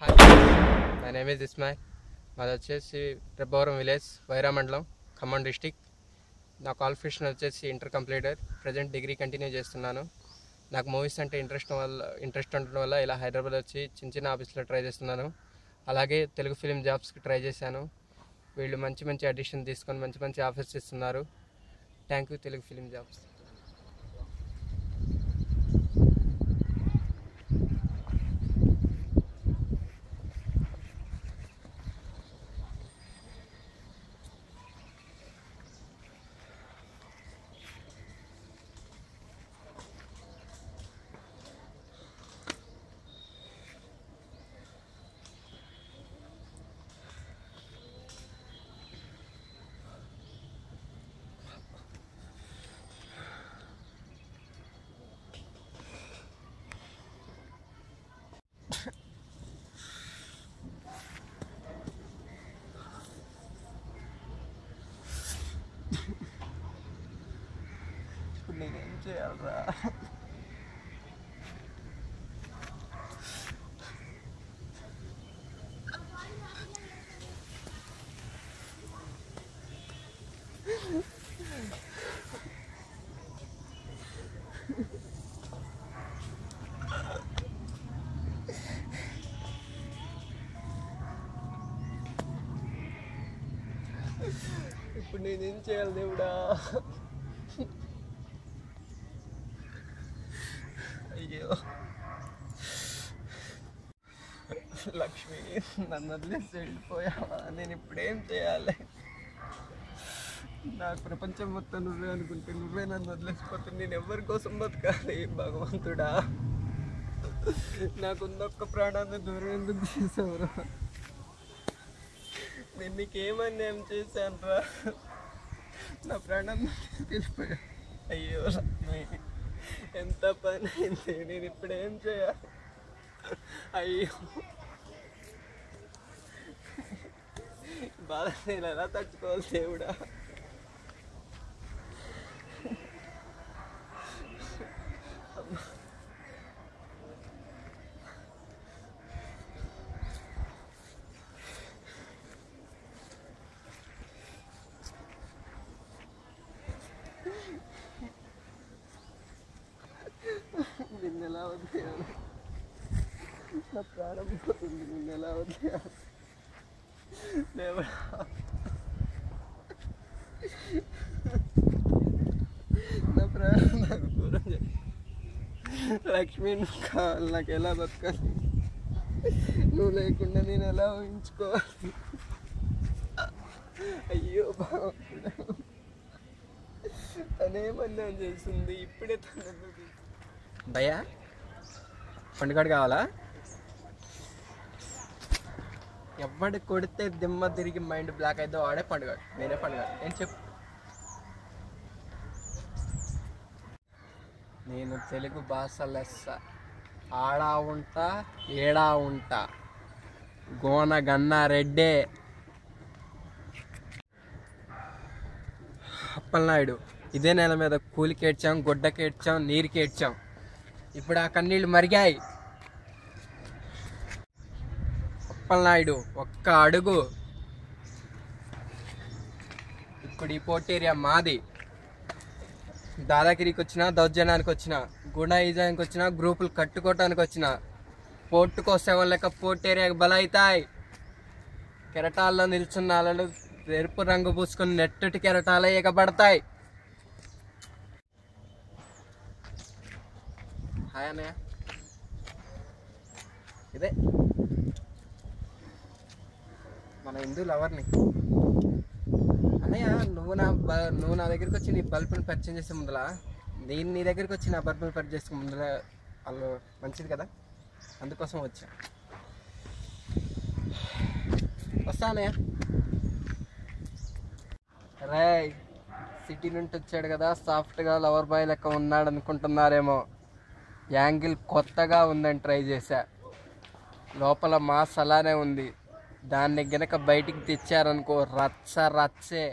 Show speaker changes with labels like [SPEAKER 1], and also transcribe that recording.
[SPEAKER 1] Hi, my name is Ismail. మాది వచ్చేసి Rebbavaram village Wyra మండలం ఖమ్మం డిస్టిక్. నా క్వాలిఫికేషన్ వచ్చేసి inter completed. Present degree continue చేస్తున్నాను. నాకు మూవీస్ అంటే ఇంట్రెస్ట్ ఉండడం వల్ల ఇలా హైదరాబాద్ వచ్చి చిన్న చిన్న ఆఫీస్లో ట్రై చేస్తున్నాను. అలాగే తెలుగు ఫిలిం జాబ్స్కి ట్రై చేశాను. వీళ్ళు మంచి మంచి ఆడిషన్ తీసుకొని మంచి మంచి ఆఫర్స్ ఇస్తున్నారు. Thank you Telugu film jobs. ఇప్పుడు నేనేం చేయాలరా? ఇప్పుడు నేనేం చేయాలి దేవుడా? అయ్యో లక్ష్మి, నన్ను వదిలేసి వెళ్ళిపోయావా? నేను ఇప్పుడేం చేయాలి? నాకు ప్రపంచం మొత్తం నువ్వే అనుకుంటే నువ్వే నన్ను వదిలేసిపోతే నేను ఎవరి కోసం బతకాలి? భగవంతుడా, నాకున్నొక్క ప్రాణాన్ని దూరం ఎందుకు చేసావురా? నేను నీకేమన్యాయం చేశాను రా? నా ప్రాణాన్ని తీసుకెళ్ళిపోయా. అయ్యో లక్ష్మి, ఎంత పని అయింది. నేను ఇప్పుడేం చేయాలి? అయ్యో, బాధ నేను ఎలా తట్టుకోవాలి దేవుడా? నిన్నెలా వదిలేయాలి? నా ప్రాణం పోతుంది. నిన్నెలా వదిలేయాలి దేవుడా? నా ప్రాణం నాకు దూరం చేయి. లక్ష్మి, నువ్వు కావాలి. నాకు ఎలా బతకాలి? నువ్వు లేకుండా నేను ఎలా ఊహించుకోవాలి? అయ్యో బాగుంది. తనేమన్నా చేస్తుంది. ఇప్పుడే తన భయ్యా పండుగడు కావాలా? ఎవడు కొడితే దిమ్మ తిరిగి మైండ్ బ్లాక్ అయితే వాడే పండుగ. నేనే పండుగ. ఏం చెప్పు? నేను తెలుగు భాష లెస్స. ఆడా ఉంటా, ఏడా ఉంటా, గోన గన్నా రెడ్డే. అప్పలనాయుడు, ఇదే నెల మీద కూలికేడ్చాం, గుడ్డకేడ్చాం, నీరుకేడ్చాం. ఇప్పుడు ఆ కన్నీళ్ళు మరిగాయి. అప్పలనాయుడు ఒక్క అడుగు. ఇప్పుడు ఈ పోర్ట్ ఏరియా మాది. దాదాగిరికి వచ్చినా, దౌర్జన్యానికి వచ్చినా, గుండాయిజానికి వచ్చినా, గ్రూపులు కట్టుకోవటానికి వచ్చినా, పోర్టుకు వస్తేవాళ్ళ లెక్క పోర్ట్ ఏరియాకి బలవుతాయి. కెరటాల్లో నిల్చున్న అలలు ఎరుపు రంగు పూసుకుని నెట్టటి కెరటాలే ఎగబడతాయి. హాయ్ అన్నయ్య. ఇదే మన హిందూ లవర్ని. అన్నయ్య, నువ్వు నా దగ్గరికి వచ్చి నీ బల్బుని పరిచయం చేసే ముందులా, నేను నీ దగ్గరికి వచ్చి నా బల్బుని పరిచయం చేసే ముందులా వాళ్ళు మంచిది కదా, అందుకోసం వచ్చా. వస్తా అన్నయ్య. రేయ్, సిటీ నుండి వచ్చాడు కదా, సాఫ్ట్గా లవర్ బాయ్ లెక్క ఉన్నాడు అనుకుంటున్నారేమో. యాంగిల్ కొత్తగా ఉందని ట్రై చేశా. లోపల మాస్ అలానే ఉంది. దాన్ని గనక బయటికి తెచ్చారనుకో రచ్చే.